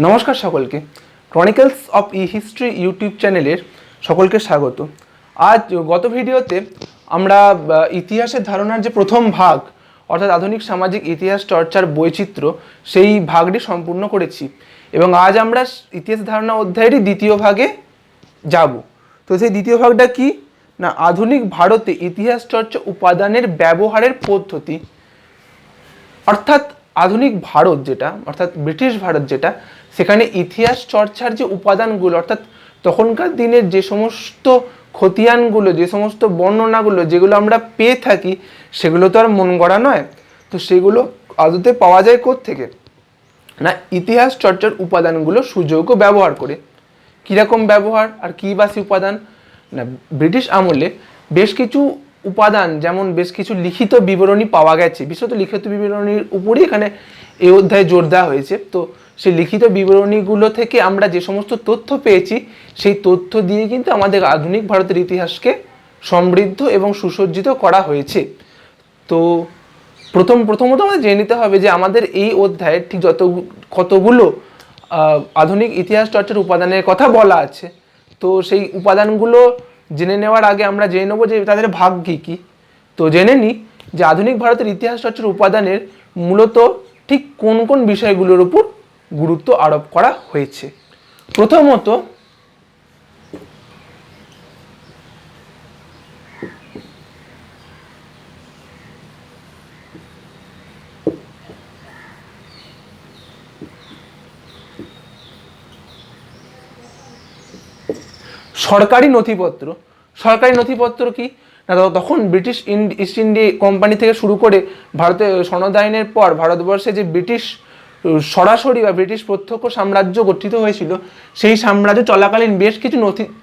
নমস্কার সকলকে, Chronicles of E history YouTube চ্যানেলের সকলকে স্বাগত। আজ গত ভিডিওতে আমরা ইতিহাসের ধারণার যে প্রথম ভাগ অর্থাৎ আধুনিক সামাজিক ইতিহাস চর্চার বৈচিত্র্য সেই ভাগটি সম্পূর্ণ করেছি এবং আজ আমরা ইতিহাস ধারণা অধ্যায়েরই দ্বিতীয় ভাগে যাব। তো সেই দ্বিতীয় ভাগটা কি না, আধুনিক ভারতে ইতিহাস চর্চা উপাদানের ব্যবহারের পদ্ধতি। অর্থাৎ আধুনিক ভারত যেটা অর্থাৎ ব্রিটিশ ভারত যেটা, সেখানে ইতিহাস চর্চার যে উপাদানগুলো অর্থাৎ তখনকার দিনের যে সমস্ত খতিয়ানগুলো, যে সমস্ত বর্ণনাগুলো যেগুলো আমরা পেয়ে থাকি সেগুলো তো আর মন গড়া নয়। তো সেগুলো আদতে পাওয়া যায় কোত্থেকে না, ইতিহাস চর্চার উপাদানগুলো সুযোগ্য ব্যবহার করে। কীরকম ব্যবহার আর কী বা সেই উপাদান না, ব্রিটিশ আমলে বেশ কিছু উপাদান যেমন বেশ কিছু লিখিত বিবরণী পাওয়া গেছে, বিশেষত লিখিত বিবরণীর উপরই এখানে এই অধ্যায়ে জোর দেওয়া হয়েছে। তো সেই লিখিত বিবরণীগুলো থেকে আমরা যে সমস্ত তথ্য পেয়েছি সেই তথ্য দিয়ে কিন্তু আমাদের আধুনিক ভারতের ইতিহাসকে সমৃদ্ধ এবং সুসজ্জিত করা হয়েছে। তো প্রথমত আমাদের জেনে নিতে হবে যে আমাদের এই অধ্যায়ে ঠিক কতগুলো আধুনিক ইতিহাস চর্চার উপাদানের কথা বলা আছে। তো সেই উপাদানগুলো জেনে নেওয়ার আগে আমরা জেনে নেব যে তাদের ভাগ কী কী। তো জেনে নিই যে আধুনিক ভারতের ইতিহাস চর্চার উপাদানের মূলত ঠিক কোন কোন বিষয়গুলোর উপর গুরুত্ব আরোপ করা হয়েছে। প্রথমত সরকারি নথিপত্র। সরকারি নথিপত্র কি না, তখন ব্রিটিশ ইস্ট ইন্ডিয়া কোম্পানি থেকে শুরু করে ভারতে সনদ আইনের পর ভারতবর্ষে যে ব্রিটিশ সরাসরি বা ব্রিটিশ প্রত্যক্ষ সাম্রাজ্য গঠিত হয়েছিল, সেই সাম্রাজ্য চলাকালীন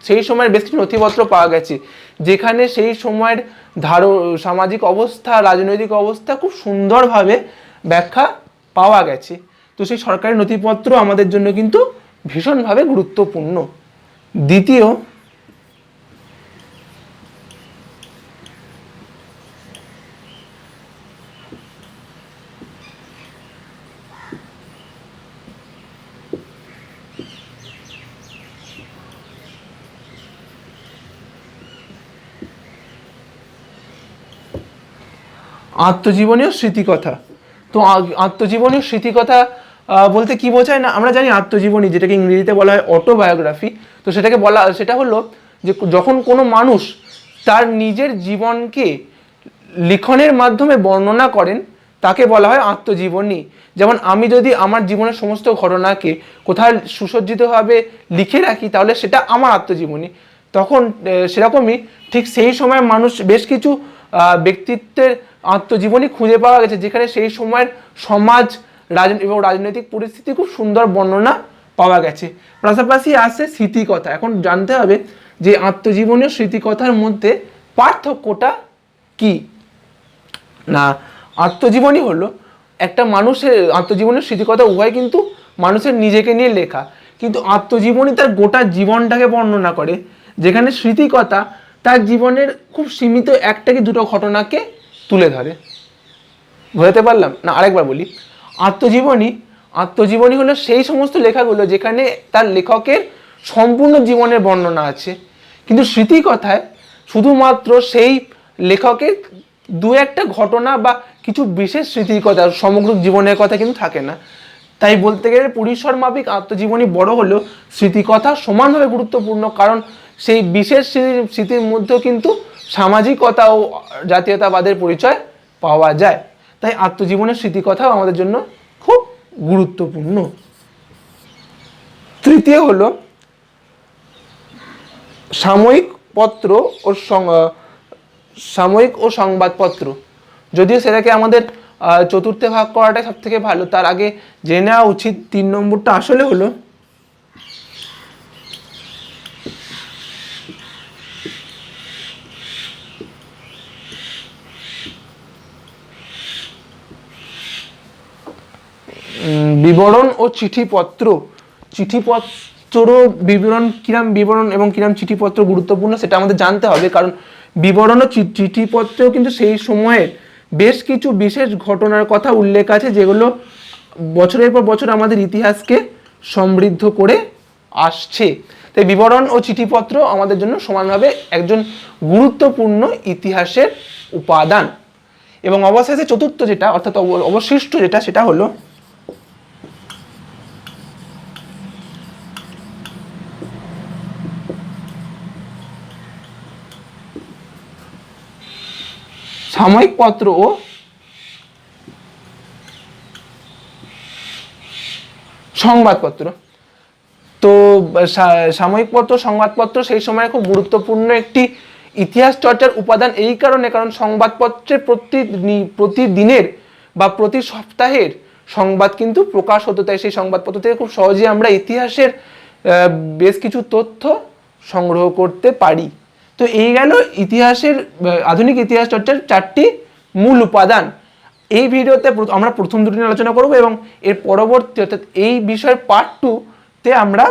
সেই সময়ের বেশ কিছু নথিপত্র পাওয়া গেছে যেখানে সেই সময়ের সামাজিক অবস্থা, রাজনৈতিক অবস্থা খুব সুন্দরভাবে ব্যাখ্যা পাওয়া গেছে। তো সেই সরকারি নথিপত্র আমাদের জন্য কিন্তু ভীষণভাবে গুরুত্বপূর্ণ। দ্বিতীয়, আত্মজীবনীয় স্মৃতিকথা। তো আত্মজীবনীয় স্মৃতিকথা বলতে কি বোঝায় না, আমরা জানি আত্মজীবনী যেটাকে ইংরেজিতে বলা হয় অটোবায়োগ্রাফি। তো সেটা হলো যে যখন কোনো মানুষ তার নিজের জীবনকে লিখনের মাধ্যমে বর্ণনা করেন তাকে বলা হয় আত্মজীবনী। যেমন আমি যদি আমার জীবনের সমস্ত ঘটনাকে কোথাও সুসজ্জিতভাবে লিখে রাখি তাহলে সেটা আমার আত্মজীবনী। তখন সেরকমই ঠিক সেই সময় মানুষ বেশ কিছু ব্যক্তিত্বের আত্মজীবনী খুঁজে পাওয়া গেছে যেখানে সেই সময়ের সমাজ এবং রাজনৈতিক পরিস্থিতি খুব সুন্দর বর্ণনা পাওয়া গেছে। পাশাপাশি আসে স্মৃতিকথা। এখন জানতে হবে যে আত্মজীবনীয় স্মৃতিকথার মধ্যে পার্থক্যটা কি না, আত্মজীবনী হলো একটা মানুষের আত্মজীবনের স্মৃতিকথা উভয় কিন্তু মানুষের নিজেকে নিয়ে লেখা, কিন্তু আত্মজীবনী তার গোটা জীবনটাকে বর্ণনা করে, যেখানে স্মৃতিকথা তার জীবনের খুব সীমিত একটা কি দুটো ঘটনাকে তুলে ধরে। বুঝতে পারলাম না? আরেকবার বলি, আত্মজীবনী হলো সেই সমস্ত লেখাগুলো যেখানে তার লেখকের সম্পূর্ণ জীবনের বর্ণনা আছে, কিন্তু স্মৃতিকথায় শুধুমাত্র সেই লেখকের দু একটা ঘটনা বা কিছু বিশেষ স্মৃতির কথা, সমগ্র জীবনের কথা কিন্তু থাকে না। তাই বলতে গেলে পরিসর মাফিক আত্মজীবনী বড় হলেও স্মৃতিকথা সমানভাবে গুরুত্বপূর্ণ, কারণ সেই বিশেষ স্মৃতির মধ্যেও কিন্তু সামাজিকতা ও জাতীয়তাবাদের পরিচয় পাওয়া যায়। তাই আত্মজীবনের স্মৃতিকথাও আমাদের জন্য খুব গুরুত্বপূর্ণ। তৃতীয় হলো সাময়িক ও সংবাদপত্র। যদিও সেটাকে আমাদের চতুর্থে ভাগ করাটাই সব থেকে ভালো, তার আগে জেনে নেওয়া উচিত 3 নম্বরটা আসলে হলো বিবরণ ও চিঠিপত্র। বিবরণ কিরাম বিবরণ এবং কিরাম চিঠিপত্র গুরুত্বপূর্ণ সেটা আমাদের জানতে হবে, কারণ বিবরণ ও চিঠিপত্রেও কিন্তু সেই সময়ের বেশ কিছু বিশেষ ঘটনার কথা উল্লেখ আছে যেগুলো বছরের পর বছর আমাদের ইতিহাসকে সমৃদ্ধ করে আসছে। তাই বিবরণ ও চিঠিপত্র আমাদের জন্য সমানভাবে একজন গুরুত্বপূর্ণ ইতিহাসের উপাদান। এবং অবশেষে চতুর্থ যেটা অর্থাৎ অবশিষ্ট যেটা সেটা হলো সাময়িক পত্র ও সংবাদপত্র। তো সাময়িক পত্র সংবাদপত্র সেই সময় খুব গুরুত্বপূর্ণ একটি ইতিহাস চর্চার উপাদান এই কারণে, কারণ সংবাদপত্রে প্রতিদিনের বা প্রতি সপ্তাহের সংবাদ কিন্তু প্রকাশ হতো। তাই সেই সংবাদপত্র থেকে খুব সহজেই আমরা ইতিহাসের বেশ কিছু তথ্য সংগ্রহ করতে পারি। তো এই গেল ইতিহাসের আধুনিক ইতিহাস চর্চার 4টি মূল উপাদান। এই ভিডিওতে আমরা প্রথম দুটি নিয়ে আলোচনা করব এবং এর পরবর্তী অর্থাৎ এই বিষয়ের পার্ট 2-তে আমরা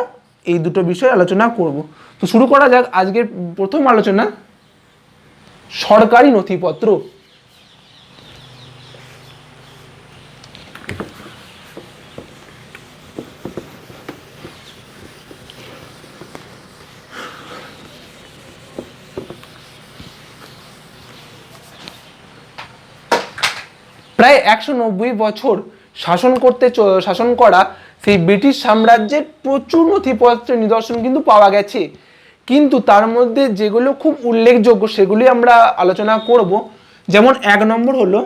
এই দুটো বিষয় আলোচনা করব। তো শুরু করা যাক আজকের প্রথম আলোচনা, সরকারি নথিপত্র। প্রায় 190 বছর শাসন করা সেই ব্রিটিশ সাম্রাজ্যের প্রচুর নথিপত্রের নিদর্শন কিন্তু পাওয়া গেছে, কিন্তু তার মধ্যে যেগুলো খুব উল্লেখযোগ্য সেগুলি আমরা আলোচনা করব। যেমন 1 নম্বর হলো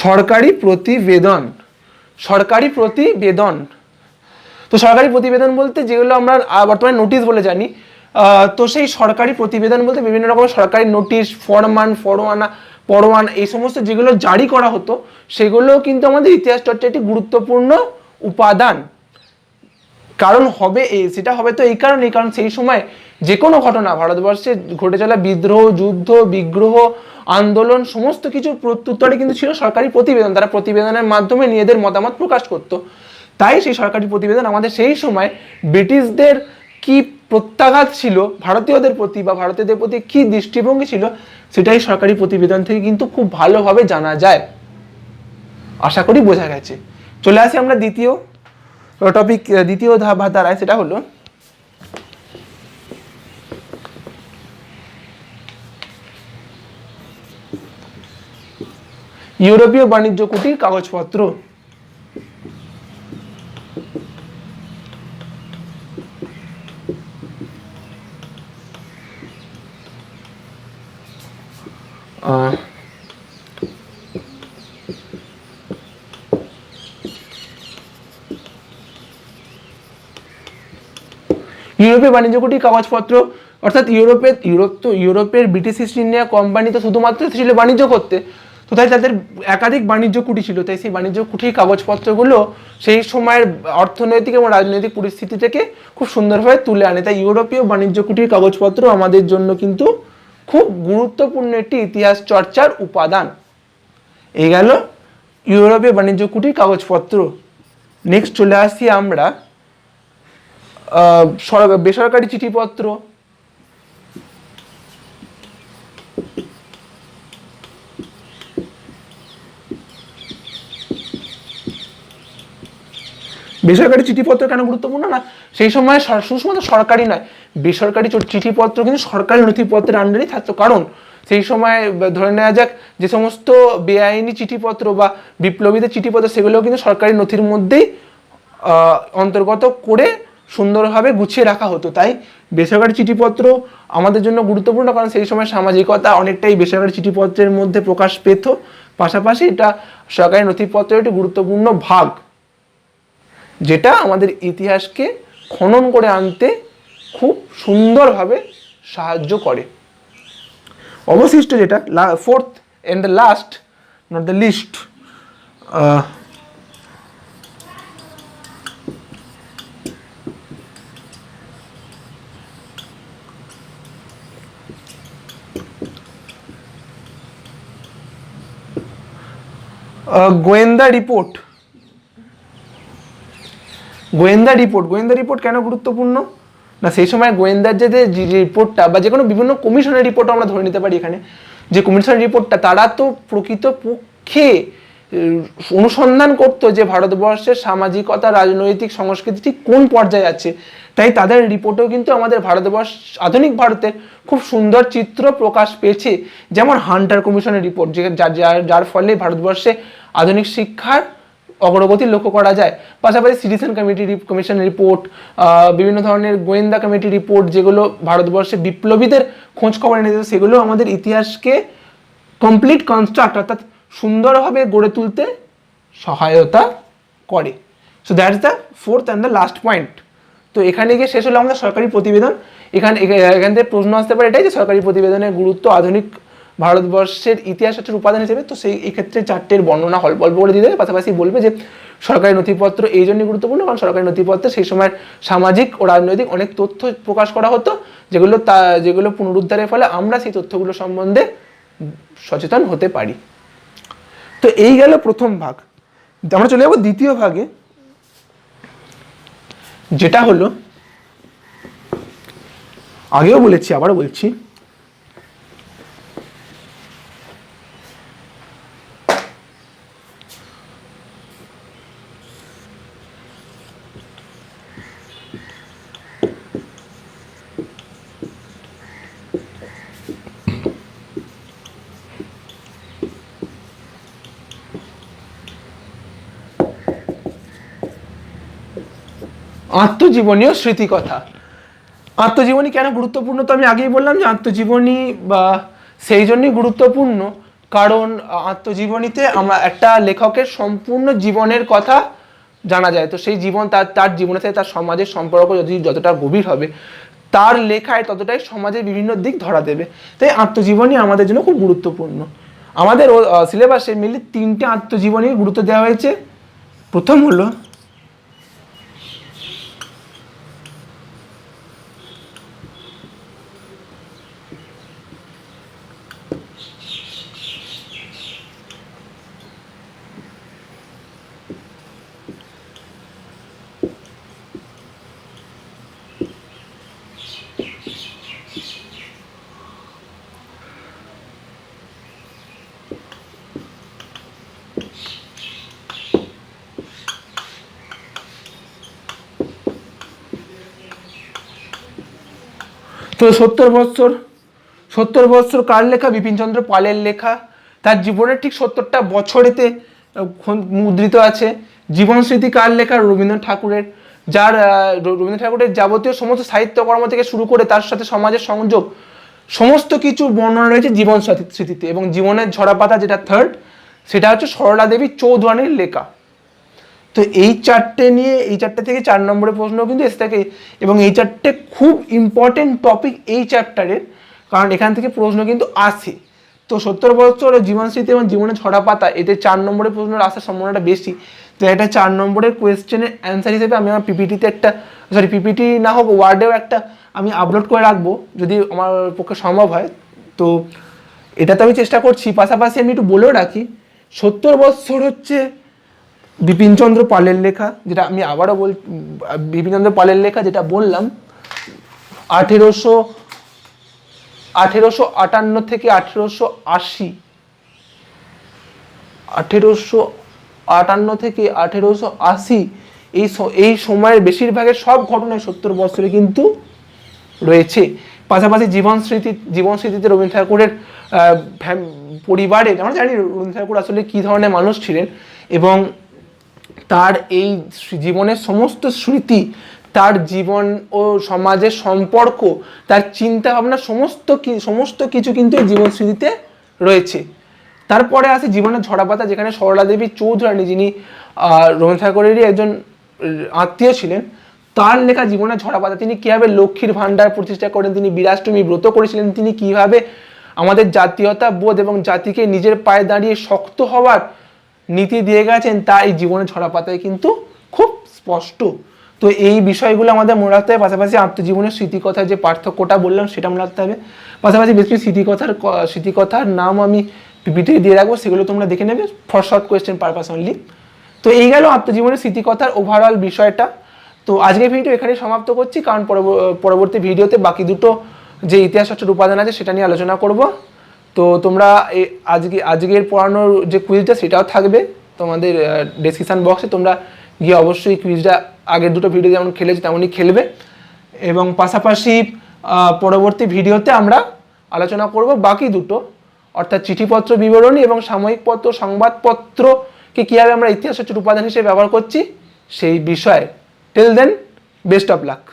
সরকারি প্রতিবেদন। সরকারি প্রতিবেদন তো সরকারি প্রতিবেদন বলতে যেগুলো আমরা বর্তমানে নোটিশ বলে জানি, তো সেই সরকারি প্রতিবেদন বলতে বিভিন্ন রকমের সরকারি নোটিশ, পরোয়ানা এই সমস্ত যেগুলো জারি করা হতো সেগুলো কিন্তু আমাদের ইতিহাস চর্চার একটি গুরুত্বপূর্ণ উপাদান। কারণ সেটা হবে তো এই কারণ সেই সময় যে কোনো ঘটনা, ভারতবর্ষে ঘটে চলা বিদ্রোহ, যুদ্ধ, বিগ্রহ, আন্দোলন সমস্ত কিছুর প্রত্যুত্তরে কিন্তু ছিল সরকারি প্রতিবেদন। তারা প্রতিবেদনের মাধ্যমে নিজেদের মতামত প্রকাশ করত। তাই সেই সরকারি প্রতিবেদন আমাদের সেই সময় ব্রিটিশদের কি প্রত্যাঘাত ছিল ভারতীয়দের প্রতি বা ভারতীয়দের প্রতি কি দৃষ্টিভঙ্গি ছিল সেটাই সরকারি প্রতিবেদন থেকে কিন্তু খুব ভালোভাবে জানা যায়। আশা করি বোঝা গেছে। চলে আসি আমরা দ্বিতীয় ধারায়, সেটা হলো ইউরোপীয় বাণিজ্য কুটির কাগজপত্র। ইউরোপীয় বাণিজ্য কুটির কাগজপত্র অর্থাৎ ইউরোপের ব্রিটিশ ইস্ট ইন্ডিয়া কোম্পানি তো শুধুমাত্র ছিল বাণিজ্য করতে, তো তাই তাদের একাধিক বাণিজ্য কুটি ছিল। তাই সেই বাণিজ্য কুটির কাগজপত্রগুলো সেই সময়ের অর্থনৈতিক এবং রাজনৈতিক পরিস্থিতি থেকে খুব সুন্দরভাবে তুলে আনে। তাই ইউরোপীয় বাণিজ্য কুটির কাগজপত্র আমাদের জন্য কিন্তু খুব গুরুত্বপূর্ণ একটি ইতিহাস চর্চার উপাদান। এই গেল ইউরোপীয় বাণিজ্য কুটির কাগজপত্র। নেক্সট চলে আসি আমরা বেসরকারি চিঠিপত্র। বেসরকারি চিঠিপত্র কেন গুরুত্বপূর্ণ না, সেই সময় শুধুমাত্র সরকারি নয়, বেসরকারি চিঠিপত্র কিন্তু সরকারি নথিপত্রের আন্ডারেই থাকতো। কারণ সেই সময় ধরে নেওয়া যাক যে সমস্ত বেআইনি চিঠিপত্র বা বিপ্লবীদের চিঠিপত্র সেগুলোও কিন্তু সরকারি নথির মধ্যেই অন্তর্গত করে সুন্দরভাবে গুছিয়ে রাখা হতো। তাই বেসরকারি চিঠিপত্র আমাদের জন্য গুরুত্বপূর্ণ, কারণ সেই সময় সামাজিকতা অনেকটাই বেসরকারি চিঠিপত্রের মধ্যে প্রকাশ পেত। পাশাপাশি এটা সরকারি নথিপত্রের একটি গুরুত্বপূর্ণ ভাগ, যেটা আমাদের ইতিহাসকে খনন করে আনতে খুব সুন্দরভাবে সাহায্য করে। অবশিষ্ট যেটা fourth and the last, not the least, গোয়েন্দা রিপোর্ট। গোয়েন্দা রিপোর্ট কেন গুরুত্বপূর্ণ না, সেই সময় গোয়েন্দার যে রিপোর্টটা বা যে কোনো বিভিন্ন কমিশনের রিপোর্ট আমরা ধরে নিতে পারি এখানে, যে কমিশনের রিপোর্টটা তারা তো প্রকৃতপক্ষে অনুসন্ধান করতো যে ভারতবর্ষের সামাজিকতা, রাজনৈতিক সংস্কৃতি ঠিক কোন পর্যায়ে আছে। তাই তাদের রিপোর্টেও কিন্তু আমাদের ভারতবর্ষ, আধুনিক ভারতের খুব সুন্দর চিত্র প্রকাশ পেয়েছে। যেমন হান্টার কমিশনের রিপোর্ট, যার ফলে ভারতবর্ষে আধুনিক শিক্ষার অগ্রগতি লক্ষ্য করা যায়। পাশাপাশি সিটিজেন কমিশন রিপোর্ট, বিভিন্ন ধরনের গোয়েন্দা কমিটি রিপোর্ট, যেগুলো ভারতবর্ষে বিপ্লবীদের খোঁজ খবর এনে দিত, সেগুলো আমাদের ইতিহাসকে কমপ্লিট কনস্ট্রাক্ট অর্থাৎ সুন্দরভাবে গড়ে তুলতে সহায়তা করে। So that's the fourth and the last point. তো এখানে গিয়ে শেষ হলো আমাদের সরকারি প্রতিবেদন। এখান থেকে প্রশ্ন আসতে পারে এটাই যে সরকারি প্রতিবেদনের গুরুত্ব আধুনিক ভারতবর্ষের ইতিহাসের উপাদান হিসেবে। তো সেই ক্ষেত্রে চারটের বর্ণনা অল্প করে দিয়ে দেবে, পাশাপাশি বলবে যে সরকারি নথিপত্র এই জন্যই গুরুত্বপূর্ণ কারণ সরকারি নথিপত্রে সেই সময়ের সামাজিক ও রাজনৈতিক অনেক তথ্য প্রকাশ করা হতো, যেগুলো পুনরুদ্ধারের ফলে আমরা সেই তথ্যগুলো সম্বন্ধে সচেতন হতে পারি। তো এই গেল প্রথম ভাগ। আমরা চলে যাবো দ্বিতীয় ভাগে, যেটা হলো, আগেও বলেছি আবারও বলছি, আত্মজীবনী ও স্মৃতিকথা। আত্মজীবনী কেন গুরুত্বপূর্ণ? তো আমি আগেই বললাম যে আত্মজীবনী বা সেই জন্যই গুরুত্বপূর্ণ কারণ আত্মজীবনীতে আমরা একটা লেখকের সম্পূর্ণ জীবনের কথা জানা যায়। তো সেই জীবন, তার জীবনের সাথে তার সমাজের সম্পর্ক যতটা গভীর হবে, তার লেখায় ততটাই সমাজের বিভিন্ন দিক ধরা দেবে। তাই আত্মজীবনী আমাদের জন্য খুব গুরুত্বপূর্ণ। আমাদের সিলেবাসে মিলে 3টে আত্মজীবনীর গুরুত্ব দেওয়া হয়েছে। প্রথম হলো তো 70 বৎসর কার লেখা? বিপিনচন্দ্র পালের লেখা। তার জীবনের ঠিক 70টা বছরেতে মুদ্রিত আছে। জীবন স্মৃতি কার লেখা? রবীন্দ্রনাথ ঠাকুরের। রবীন্দ্রনাথ ঠাকুরের যাবতীয় সমস্ত সাহিত্যকর্ম থেকে শুরু করে তার সাথে সমাজের সংযোগ সমস্ত কিছু বর্ণনা রয়েছে জীবন স্মৃতিতে। এবং জীবনের ঝরাপাতা যেটা থার্ড, সেটা হচ্ছে সরলা দেবী চৌধুরানীর লেখা। তো এই চারটে থেকে 4 নম্বরের প্রশ্ন কিন্তু এসে থাকে এবং এই চারটে খুব ইম্পর্টেন্ট টপিক এই চ্যাপ্টারের, কারণ এখান থেকে প্রশ্ন কিন্তু আসে। তো 70 বছর জীবন স্মৃতি এবং জীবনের ছড়া পাতা, এতে 4 নম্বরের প্রশ্ন আসার সম্ভাবনাটা বেশি। তো এটা 4 নম্বরের কোয়েশ্চেনের অ্যান্সার হিসেবে আমি আমার পিপিটিতে পিপিটি না হোক ওয়ার্ডেও একটা আমি আপলোড করে রাখবো যদি আমার পক্ষে সম্ভব হয়। তো এটাতে আমি চেষ্টা করছি। পাশাপাশি আমি একটু বলেও রাখি, 70 বছর হচ্ছে বিপিনচন্দ্র পালের লেখা, যেটা আমি আবারও বিপিনচন্দ্র পালের লেখা, যেটা বললাম 1858 থেকে 1880, 1858 থেকে 1880 এই সময়ের বেশিরভাগের সব ঘটনায় 70 বছরে কিন্তু রয়েছে। পাশাপাশি জীবন স্মৃতিতে রবীন্দ্রনাথ ঠাকুরের পরিবারের, আমরা জানি রবীন্দ্রনাথ ঠাকুর আসলে কী ধরনের মানুষ ছিলেন এবং তার এই জীবনের সমস্ত স্মৃতি, তার জীবন ও সমাজের সম্পর্ক, তার চিন্তা ভাবনা সমস্ত কিছু কিন্তু এই জীবন স্মৃতিতে রয়েছে। তারপরে আসে জীবনের ঝরাপাতা, যেখানে সরলা দেবী চৌধুরানী, যিনি রবীন্দ্রনাথ ঠাকুরেরই একজন আত্মীয় ছিলেন, তার লেখা জীবনের ঝরাপাতা। তিনি কীভাবে লক্ষ্মীর ভাণ্ডার প্রতিষ্ঠা করেন, তিনি বীরাষ্টমী ব্রত করেছিলেন, তিনি কীভাবে আমাদের জাতীয়তা বোধ এবং জাতিকে নিজের পায়ে দাঁড়িয়ে শক্ত হওয়ার নীতি দিয়ে গেছেন, তা এই জীবনের ছড়াপাতায় কিন্তু খুব স্পষ্ট। তো এই বিষয়গুলো আমাদের মনে রাখতে হবে। পাশাপাশি আত্মজীবনের স্মৃতিকথার যে পার্থক্যটা বললাম সেটা মনে রাখতে হবে। পাশাপাশি বেশ কিছু স্মৃতিকথার নাম আমি পিপিটি দিয়ে রাখবো, সেগুলো তোমরা দেখে নেবে for short question purpose only. তো এই গেল আত্মজীবনের স্মৃতিকথার ওভারঅল বিষয়টা। তো আজকের ভিডিও এখানেই সমাপ্ত করছি, কারণ পরবর্তী ভিডিওতে বাকি দুটো যে ইতিহাস চর্চার উপাদান আছে সেটা নিয়ে আলোচনা করব। তো তোমরা আজকের পড়ানোর যে কুইজটা সেটাও থাকবে তোমাদের ডেসক্রিপশন বক্সে, তোমরা গিয়ে অবশ্যই কুইজটা আগের দুটো ভিডিও যেমন খেলেছি তেমনই খেলবে। এবং পাশাপাশি পরবর্তী ভিডিওতে আমরা আলোচনা করব বাকি দুটো, অর্থাৎ চিঠিপত্র বিবরণী এবং সাময়িক পত্র সংবাদপত্রকে কীভাবে আমরা ইতিহাস চর্চার উপাদান হিসেবে ব্যবহার করছি সেই বিষয়ে। Till then, best of lakh.